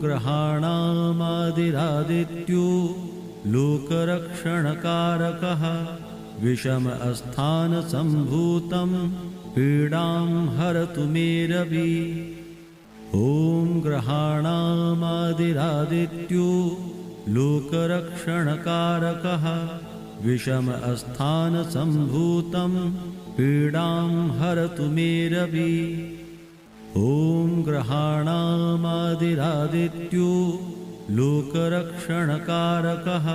ग्रहाणामादिरादित्यो लोकरक्षणकारकः विषम अस्थानसम्भूतं पीडां हरतु मे रविः। ॐ ग्रहाणामादिरादित्यो लोकरक्षणकारकः विषम अस्थानसम्भूतं पीडां हरतु मे रविः। ॐ ग्रहाणामादिरादित्यो लोकरक्षणकारकः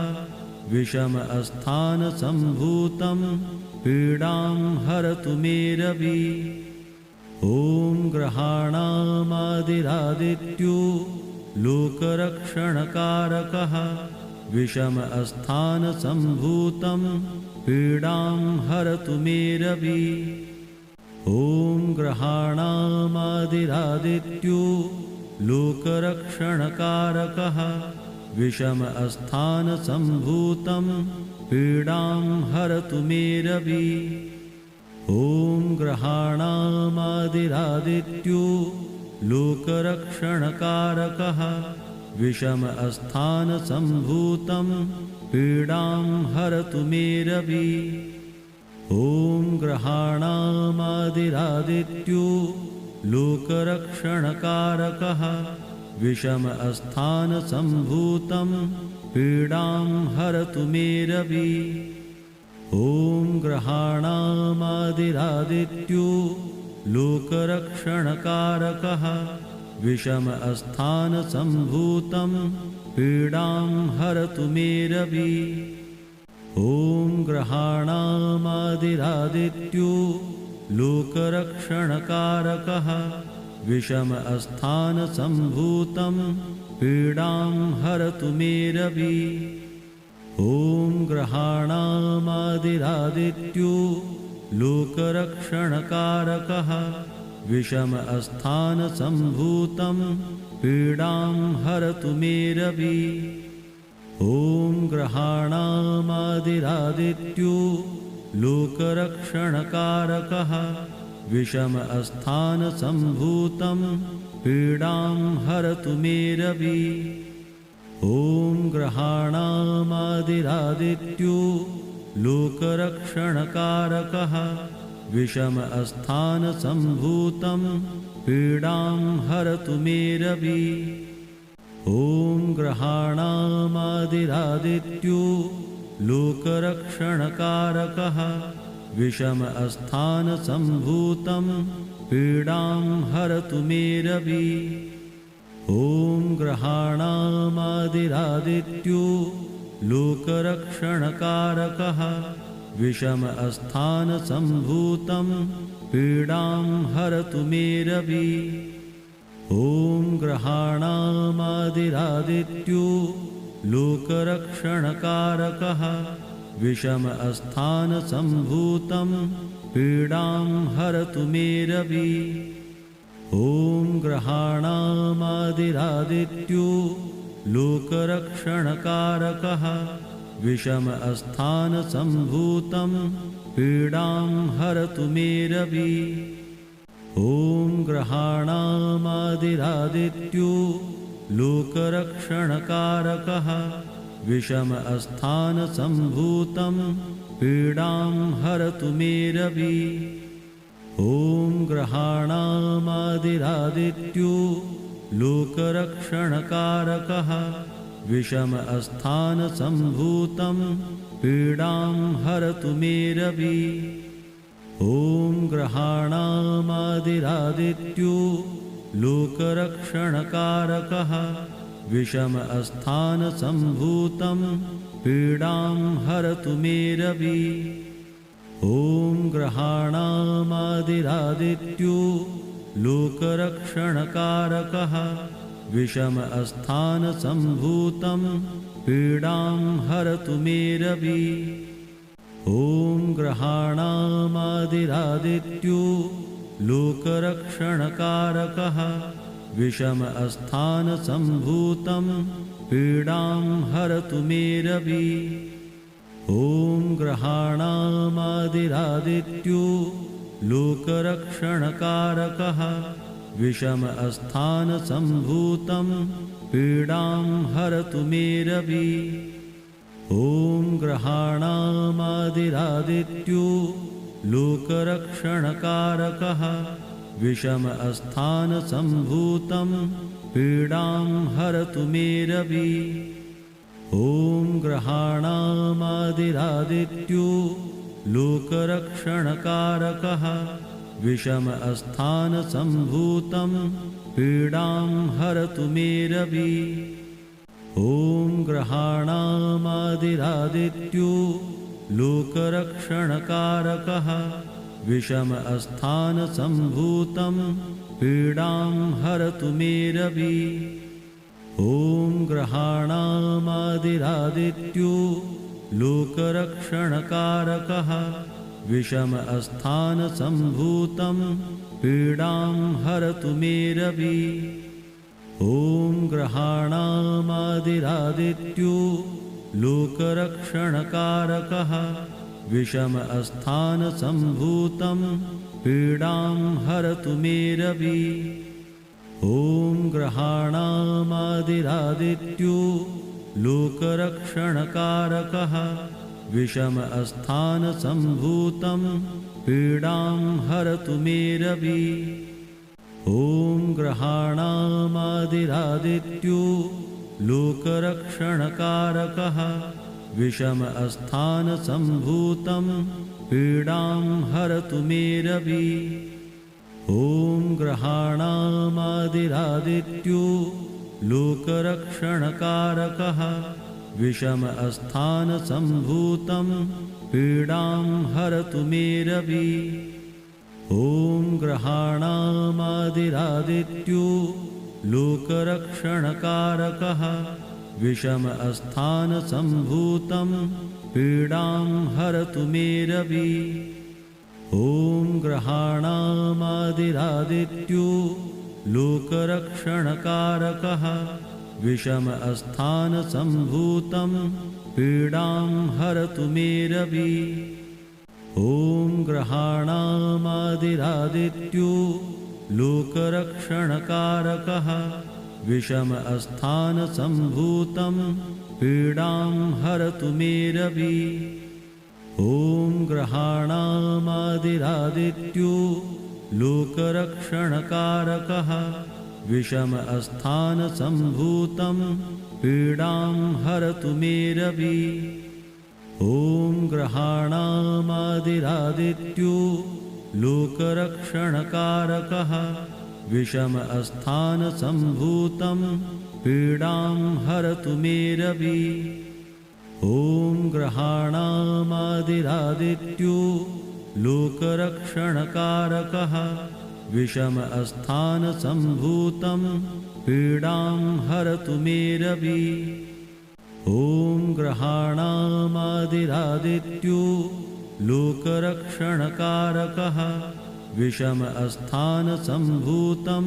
विषम अस्थानसम्भूतं पीडां हरतु मे रविः। ॐ ग्रहाणामादिरादित्यो लोकरक्षणकारकः विषम अस्थानसम्भूतं पीडां हरतु मे रविः। ॐ ग्रहाणामादिरादित्यो लोकरक्षणकारकः विषम अस्थानसम्भूतं पीडां हरतु मे रविः। ॐ ग्रहाणामादिरादित्यो लोकरक्षणकारकः विषम अस्थानसम्भूतं पीडां हरतु मे रविः। ॐ ग्रहाणामादिरादित्यो लोकरक्षणकारकः विषम अस्थानसम्भूतं पीडां हरतु मे रविः। ॐ ग्रहाणामादिरादित्यो लोकरक्षणकारकः विषम अस्थानसम्भूतं पीडां हरतु मे रविः। ॐ ग्रहाणामादिरादित्यो लोकरक्षणकारकः विषम अस्थानसम्भूतं पीडां हरतु मे रविः। ॐ ग्रहाणामादिरादित्यो लोकरक्षणकारकः विषम अस्थानसम्भूतं पीडां हरतु मे रविः। ॐ ग्रहाणामादिरादित्यो लोकरक्षणकारकः विषम अस्थानसम्भूतं पीडां हरतु मे रविः। ॐ ग्रहाणामादिरादित्यो लोकरक्षणकारकः विषम अस्थानसम्भूतं पीडां हरतु मे रविः। ॐ ग्रहाणामादिरादित्यो लोकरक्षणकारकः विषम अस्थानसम्भूतं पीडां हरतु मे रविः। ॐ ग्रहाणामादिरादित्यो लोकरक्षणकारकः विषम अस्थानसम्भूतं पीडां हरतु मे रविः। ॐ ग्रहाणामादिरादित्यो लोकरक्षणकारकः विषम अस्थानसम्भूतं पीडां हरतु मे रविः। ॐ ग्रहाणामादिरादित्यो लोकरक्षणकारकः विषम अस्थानसम्भूतं पीडां हरतु मे रविः। ॐ ग्रहाणामादिरादित्यो लोकरक्षणकारकः विषम अस्थानसम्भूतं पीडां हरतु मे रविः। ॐ ग्रहाणामादिरादित्यो लोकरक्षणकारकः विषम अस्थानसम्भूतं पीडां हरतु मे रविः। ॐ ग्रहाणामादिरादित्यो लोकरक्षणकारकः विषम अस्थानसम्भूतं पीडां हरतु मे रविः। ॐ ग्रहाणामादिरादित्यो लोकरक्षणकारकः विषम अस्थानसम्भूतं पीडां हरतु मे रविः। ॐ ग्रहाणामादिरादित्यो लोकरक्षणकारकः विषम अस्थानसम्भूतं पीडां हरतु मे रविः। ॐ ग्रहाणामादिरादित्यो लोकरक्षणकारकः विषमस्थानसम्भूतं पीडां हरतु मे रवि। ॐ ग्रहाणामादिरादित्यो लोकरक्षणकारकः विषमस्थानसम्भूतं पीडां हरतु मे रवि। ॐ ग्रहाणामादिरादित्यो लोकरक्षणकारकः विषमस्थानसम्भूतं पीडां हरतु मे रवि। ॐ ग्रहाणामादिरादित्यो लोकरक्षणकारकः विषमस्थानसम्भूतं पीडां हरतु मे रवि। ॐ ग्रहाणामादिरादित्यो लोकरक्षणकारकः विषमस्थानसम्भूतं पीडां हरतु मे रवि। ॐ ग्रहाणामादिरादित्यो लोकरक्षणकारकः विषमस्थानसम्भूतं पीडां हरतु मे रवि। ॐ ग्रहाणामादिरादित्यो लोकरक्षणकारकः विषमस्थानसम्भूतं पीडां हरतु मे रवि। ॐ ग्रहाणामादिरादित्यो लोकरक्षणकारकः विषमस्थानसम्भूतं पीडां हरतु मे रवि। ॐ ग्रहाणामादिरादित्यो लोकरक्षणकारकः विषमस्थानसम्भूतं पीडां हरतु मे रवि। ॐ ग्रहाणामादिरादित्यो लोकरक्षणकारकः विषमस्थानसम्भूतं पीडां हरतु मे रवि। ॐ ग्रहाणामादिरादित्यो लोकरक्षणकारकः विषमस्थानसम्भूतं पीडां हरतु मे रवि। ॐ ग्रहाणामादिरादित्यो लोकरक्षणकारकः विषमस्थानसम्भूतं पीडां हरतु मे रवि। ॐ ग्रहाणामादिरादित्यो लोकरक्षणकारकः विषमस्थानसम्भूतं पीडां हरतु मे रवि। ॐ ग्रहाणामादिरादित्यो लोकरक्षणकारकः विषमस्थानसम्भूतं पीडां हरतु मे रवि। ॐ ग्रहाणामादिरादित्यो लोकरक्षणकारकः विषमस्थानसम्भूतं पीडां हरतु मे रवि। ॐ ग्रहाणामादिरादित्यो लोकरक्षणकारकः विषमस्थानसम्भूतं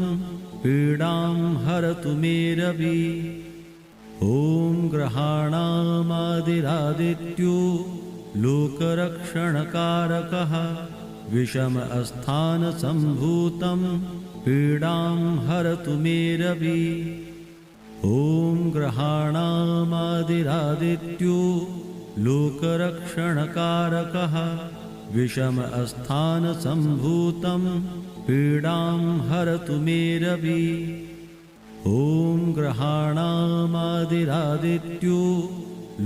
पीडां हरतु मे रवि। ॐ ग्रहाणामादिरादित्यो लोकरक्षणकारकः विषमस्थानसम्भूतं पीडां हरतु मे रवि। ॐ ग्रहाणामादिरादित्यो लोकरक्षणकारकः विषमस्थानसम्भूतं पीडां हरतु मे रवि। ॐ ग्रहाणामादिरादित्यो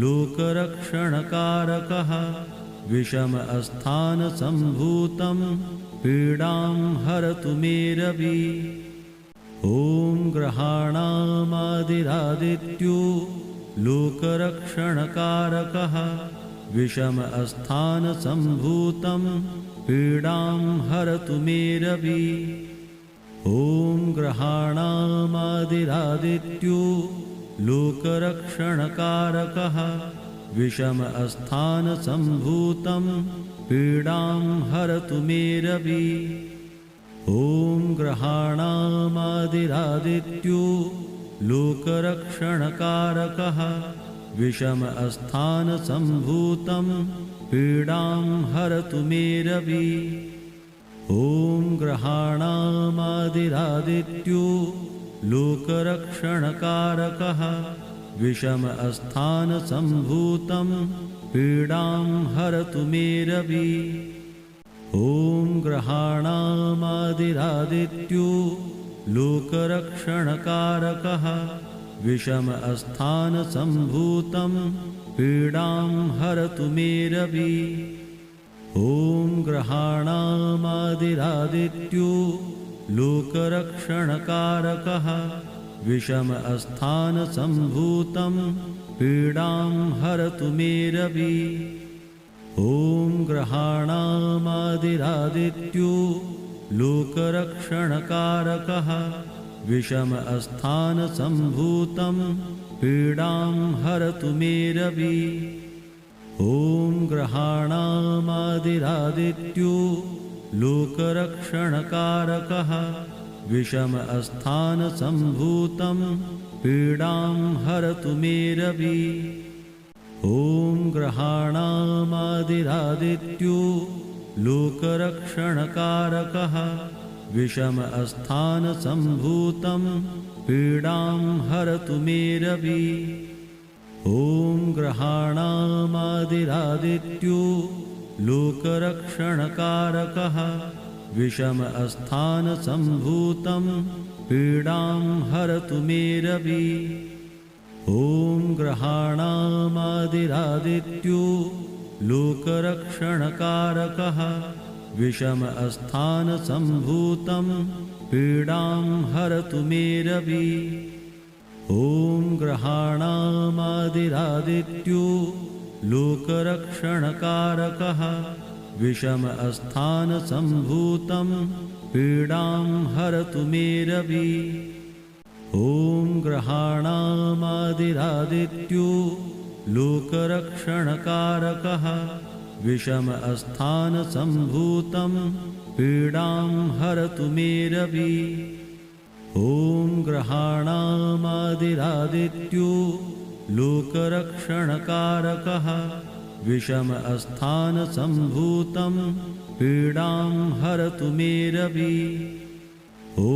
लोकरक्षणकारकः विषमस्थानसम्भूतं पीडां हरतु मे रवि। ॐ ग्रहाणामादिरादित्यो लोकरक्षणकारकः विषमस्थानसम्भूतं पीडां हरतु मे रवि। ॐ ग्रहाणामादिरादित्यो लोकरक्षणकारकः विषमस्थानसम्भूतं पीडां हरतु मे रवि। ॐ ग्रहाणामादिरादित्यो लोकरक्षणकारकः विषमस्थानसम्भूतं पीडां हरतु मे रवि। ॐ ग्रहाणामादिरादित्यो लोकरक्षणकारकः विषम अस्थानसम्भूतं पीडां हरतु मे रविः। ॐ ग्रहाणामादिरादित्यो लोकरक्षणकारकः विषम अस्थानसम्भूतं पीडां हरतु मे रविः। ॐ ग्रहाणामादिरादित्यो लोकरक्षणकारकः विषम अस्थानसम्भूतं पीडां हरतु मे रविः। ॐ ग्रहाणामादिरादित्यो लोकरक्षणकारकः विषम अस्थानसम्भूतं पीडां हरतु मे रविः। ॐ ग्रहाणामादिरादित्यो लोकरक्षणकारकः विषम अस्थानसम्भूतं पीडां हरतु मे रविः। ॐ ग्रहाणामादिरादित्यो लोकरक्षणकारकः विषम अस्थानसम्भूतं पीडां हरतु मे रविः। ॐ ग्रहाणामादिरादित्यो लोकरक्षणकारकः विषम अस्थानसम्भूतं पीडां हरतु मे रविः। ॐ ग्रहाणामादिरादित्यो लोकरक्षणकारकः विषम अस्थानसम्भूतं पीडां हरतु मे रविः। ॐ ग्रहाणामादिरादित्यो लोकरक्षणकारकः विषम अस्थानसम्भूतं पीडां हरतु मे रविः। ॐ ग्रहाणामादिरादित्यो लोकरक्षणकारकः विषम अस्थानसम्भूतं पीडां हरतु मे रविः। ॐ ग्रहाणामादिरादित्यो लोकरक्षणकारकः विषम अस्थानसम्भूतं पीडां हरतु मे रविः। ॐ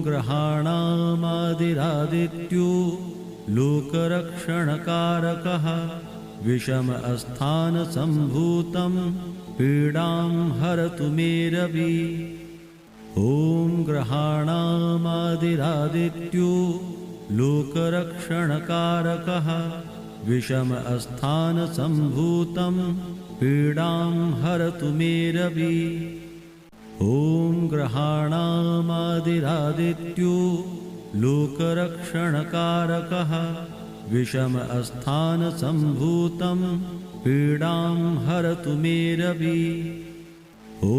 ग्रहाणामादिरादित्यो लोकरक्षणकारकः विषम अस्थानसम्भूतं पीडां हरतु मे रविः। ॐ ग्रहाणामादिरादित्यो लोकरक्षणकारकः विषम अस्थानसम्भूतं पीडां हरतु मे रविः। ॐ ग्रहाणामादिरादित्यो लोकरक्षणकारकः विषम अस्थानसम्भूतं पीडां हरतु मे रविः। ॐ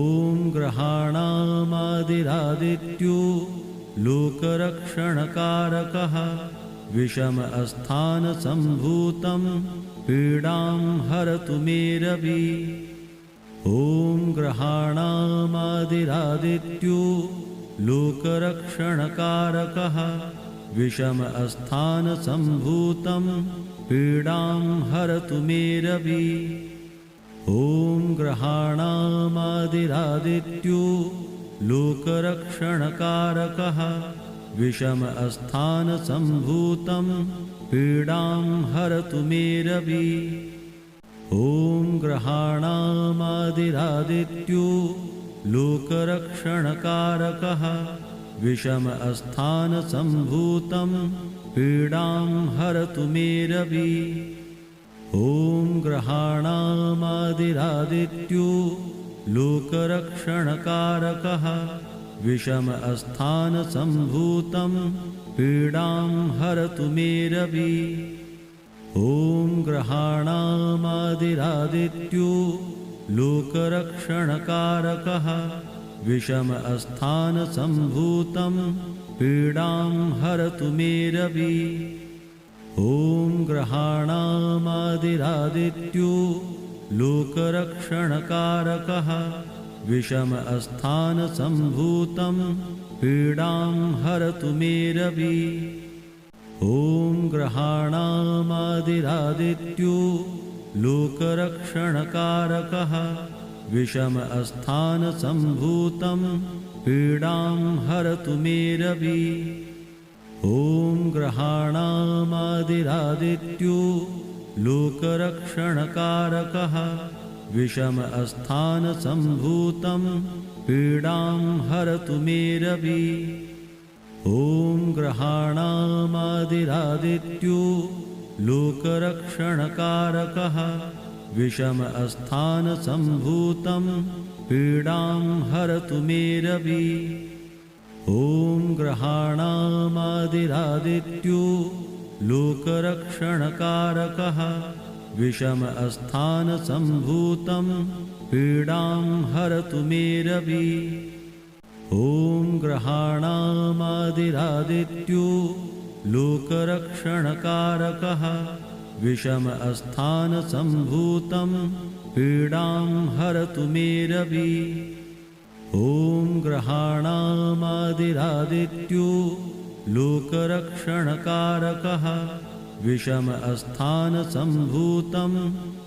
ग्रहाणामादिरादित्यो लोकरक्षणकारकः विषम अस्थानसम्भूतं पीडां हरतु मे रविः। ॐ ग्रहाणामादिरादित्यो लोकरक्षणकारकः विषम अस्थानसम्भूतं पीडां हरतु मे रविः। ॐ ग्रहाणामादिरादित्यो लोकरक्षणकारकः विषम अस्थानसम्भूतं पीडां हरतु मे रविः। ॐ ग्रहाणामादिरादित्यो लोकरक्षणकारकः विषम अस्थानसम्भूतं पीडां हरतु मे रविः। ॐ ग्रहाणामादिरादित्यो लोकरक्षणकारकः विषम अस्थानसम्भूतं पीडां हरतु मे रविः। ॐ ग्रहाणामादिरादित्यो लोकरक्षणकारकः विषम अस्थानसम्भूतं पीडां हरतु मे रविः। ॐ ग्रहाणामादिरादित्यो लोकरक्षणकारकः विषम अस्थानसम्भूतं पीडां हरतु मे रविः। ॐ ग्रहाणामादिरादित्यो लोकरक्षणकारकः विषमस्थानसम्भूतं पीडां हरतु मे रवि। ॐ ग्रहाणामादिरादित्यो लोकरक्षणकारकः विषमस्थानसम्भूतं पीडां हरतु मे रवि। ॐ ग्रहाणामादिरादित्यो लोकरक्षणकारकः विषमस्थानसम्भूतं पीडां हरतु मे रवि। ॐ ग्रहाणामादिरादित्यो लोकरक्षणकारकः विषमस्थानसम्भूतं पीडां हरतु मे रवि। ॐ ग्रहाणामादिरादित्यो लोकरक्षणकारकः विषमस्थानसम्भूतं पीडां हरतु मे रवि। ॐ ग्रहाणामादिरादित्यो लोकरक्षणकारकः विषमस्थानसम्भूतं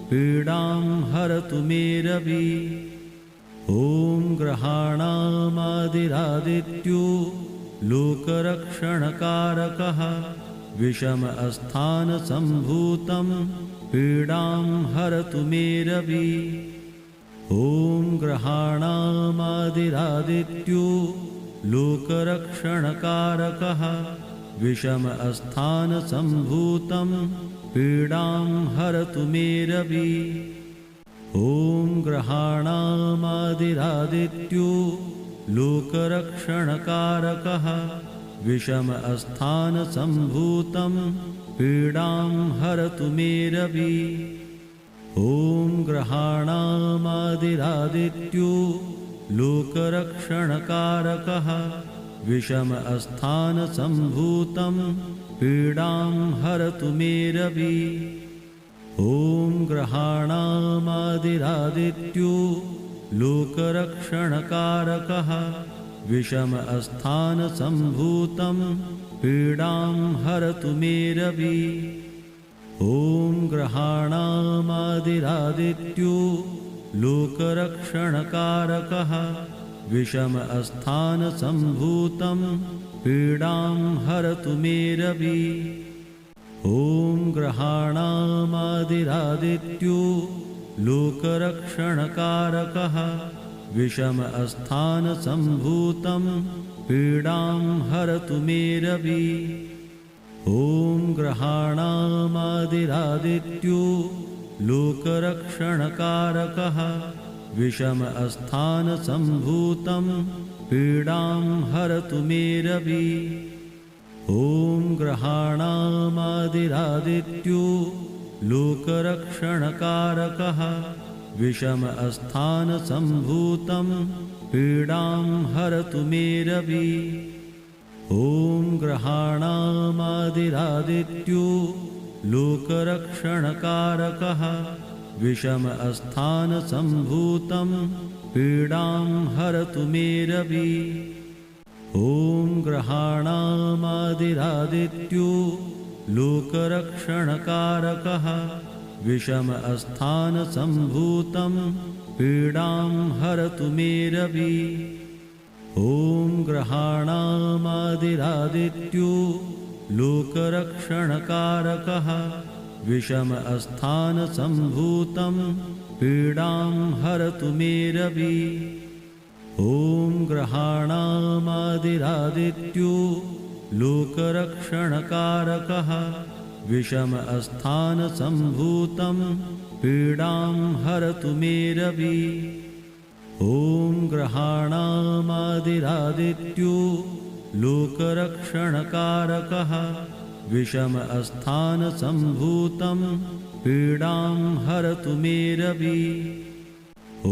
पीडां हरतु मे रवि। ॐ ग्रहाणामादिरादित्यो लोकरक्षणकारकः विषमस्थानसम्भूतं पीडां हरतु मे रवि। ॐ ग्रहाणामादिरादित्यो लोकरक्षणकारकः विषमस्थानसम्भूतं पीडां हरतु मे रवि। ॐ ग्रहाणामादिरादित्यो लोकरक्षणकारकः विषमस्थानसम्भूतं पीडां हरतु मे रवि। ॐ ग्रहाणामादिरादित्यो लोकरक्षणकारकः विषमस्थानसम्भूतं पीडां हरतु मे रवि। ॐ ग्रहाणामादिरादित्यो लोकरक्षणकारकः विषमस्थानसम्भूतं पीडां हरतु मे रवि। ॐ ग्रहाणामादिरादित्यो लोकरक्षणकारकः विषमस्थानसम्भूतं पीडां हरतु मे रवि। ॐ ग्रहाणामादिरादित्यो लोकरक्षणकारकः विषमस्थानसम्भूतं पीडां हरतु मे रवि। ॐ ग्रहाणामादिरादित्यो लोकरक्षणकारकः विषमस्थानसम्भूतं पीडां हरतु मे रवि। ॐ ग्रहाणामादिरादित्यो लोकरक्षणकारकः विषमस्थानसम्भूतं पीडां हरतु मे रवि। ॐ ग्रहाणामादिरादित्यो लोकरक्षणकारकः विषमस्थानसम्भूतं पीडां हरतु मे रवि। ॐ ग्रहाणामादिरादित्यो लोकरक्षणकारकः विषमस्थानसम्भूतं पीडां हरतु मे रवि। ॐ ग्रहाणामादिरादित्यो लोकरक्षणकारकः विषमस्थानसम्भूतं पीडां हरतु मे रवि। ॐ ग्रहाणामादिरादित्यो लोकरक्षणकारकः विषमस्थानसम्भूतं पीडां हरतु मे रवि। ॐ ग्रहाणामादिरादित्यो लोकरक्षणकारकः विषमस्थानसम्भूतं पीडां हरतु मे रवि। ॐ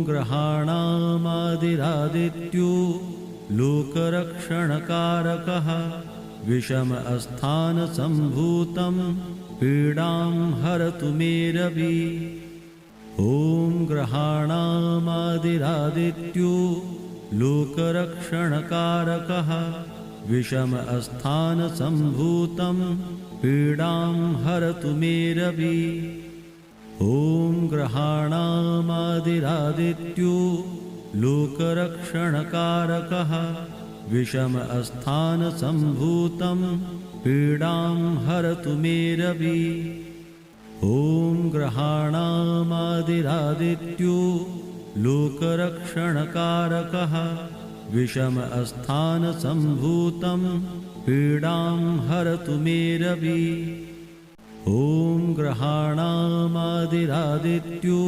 ग्रहाणामादिरादित्यो लोकरक्षणकारकः विषमस्थानसम्भूतं पीडां हरतु मे रवि। ॐ ग्रहाणामादिरादित्यो लोकरक्षणकारकः विषमस्थानसम्भूतं पीडां हरतु मे रवि। ॐ ग्रहाणामादिरादित्यो लोकरक्षणकारकः विषम अस्थानसम्भूतं पीडां हरतु मे रवि। ॐ ग्रहाणामादिरादित्यो लोकरक्षणकारकः विषम अस्थानसम्भूतं पीडां हरतु मे रवि। ॐ ग्रहाणामादिरादित्यो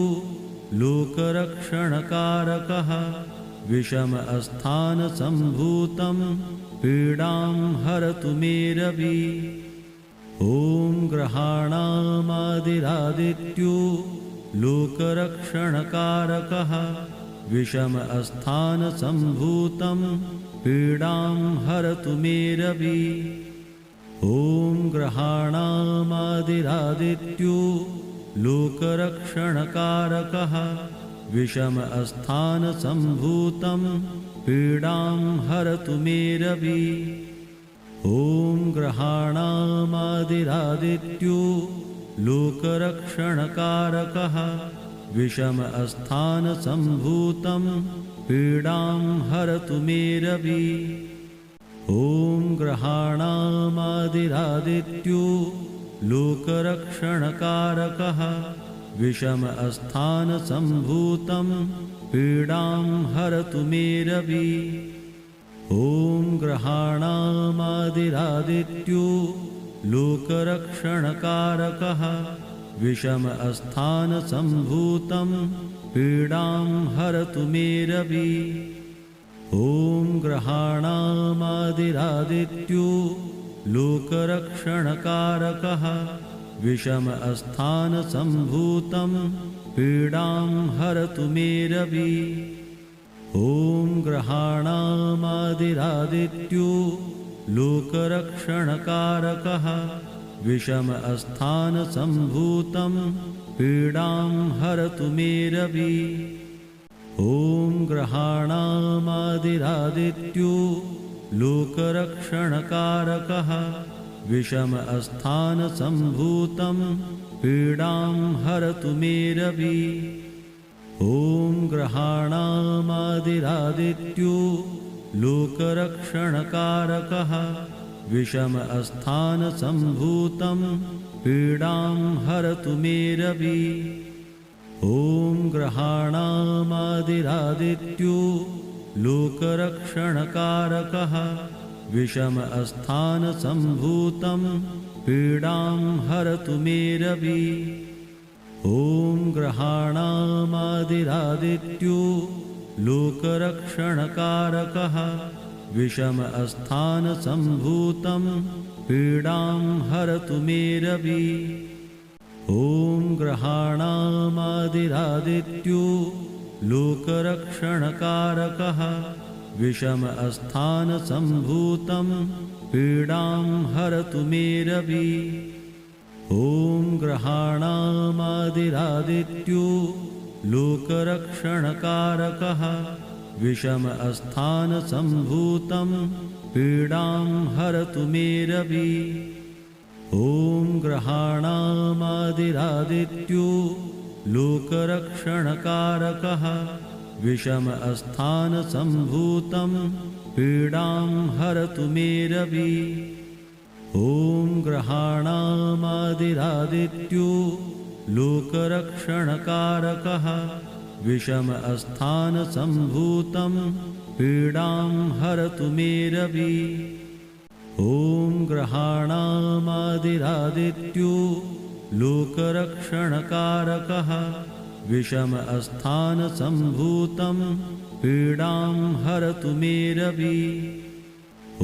लोकरक्षणकारकः विषम अस्थानसम्भूतं पीडां हरतु मे रवि। ॐ ग्रहाणामादिरादित्यो लोकरक्षणकारकः विषम अस्थानसम्भूतं पीडां हरतु मे रवि। ॐ ग्रहाणामादिरादित्यो लोकरक्षणकारकः विषम अस्थानसम्भूतं पीडां हरतु मे रवि। ॐ ग्रहाणामादिरादित्यो लोकरक्षणकारकः विषम अस्थानसम्भूतं पीडां हरतु मे रवि। ॐ ग्रहाणामादिरादित्यो लोकरक्षणकारकः विषम अस्थानसम्भूतं पीडां हरतु मे रवि। ॐ ग्रहाणामादिरादित्यो लोकरक्षणकारकः विषम अस्थानसम्भूतं पीडां हरतु मे रवि। ॐ ग्रहाणामादिरादित्यो लोकरक्षणकारकः विषम अस्थानसम्भूतं पीडां हरतु मे रवि। ॐ ग्रहाणामादिरादित्यो लोकरक्षणकारकः विषम अस्थानसम्भूतं पीडां हरतु मे रवि। ॐ ग्रहाणामादिरादित्यो लोकरक्षणकारकः विषम अस्थानसम्भूतं पीडां हरतु मे रवि। ॐ ग्रहाणामादिरादित्यो लोकरक्षणकारकः विषम अस्थानसम्भूतं पीडां हरतु मे रवि। ॐ ग्रहाणामादिरादित्यो लोकरक्षणकारकः विषम अस्थानसम्भूतं पीडां हरतु मे रवि। ॐ ग्रहाणामादिरादित्यो लोकरक्षणकारकः विषम अस्थानसम्भूतं पीडां हरतु मे रवि। ॐ ग्रहाणामादिरादित्यो लोकरक्षणकारकः विषम अस्थानसम्भूतं पीडां हरतु मे रवि। ॐ ग्रहाणामादिरादित्यो लोकरक्षणकारकः विषम अस्थानसम्भूतं पीडां हरतु मे रवि। ॐ ग्रहाणामादिरादित्यो लोकरक्षणकारकः विषम अस्थानसम्भूतं पीडां हरतु मे रवि। ॐ ग्रहाणामादिरादित्यो लोकरक्षणकारकः विषम अस्थानसम्भूतं पीडां हरतु मे रवि। ॐ ग्रहाणामादिरादित्यो लोकरक्षणकारकः विषम अस्थानसम्भूतं पीडां हरतु मे रवि। ॐ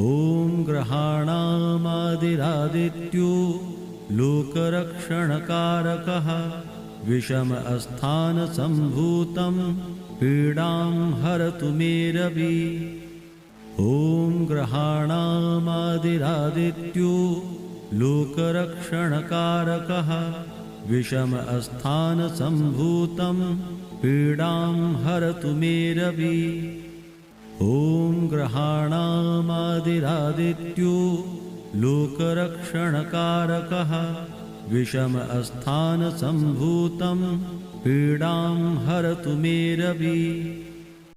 ग्रहाणामादिरादित्यो लोकरक्षणकारकः विषम अस्थानसम्भूतं पीडां हरतु मे रवि। ॐ ग्रहाणामादिरादित्यो लोकरक्षणकारकः विषम अस्थानसम्भूतं पीडां हरतु मे रवि। ॐ ग्रहाणामादिरादित्यो लोकरक्षणकारकः विषम अस्थान संभूतं पीडां हरतु मे रवि।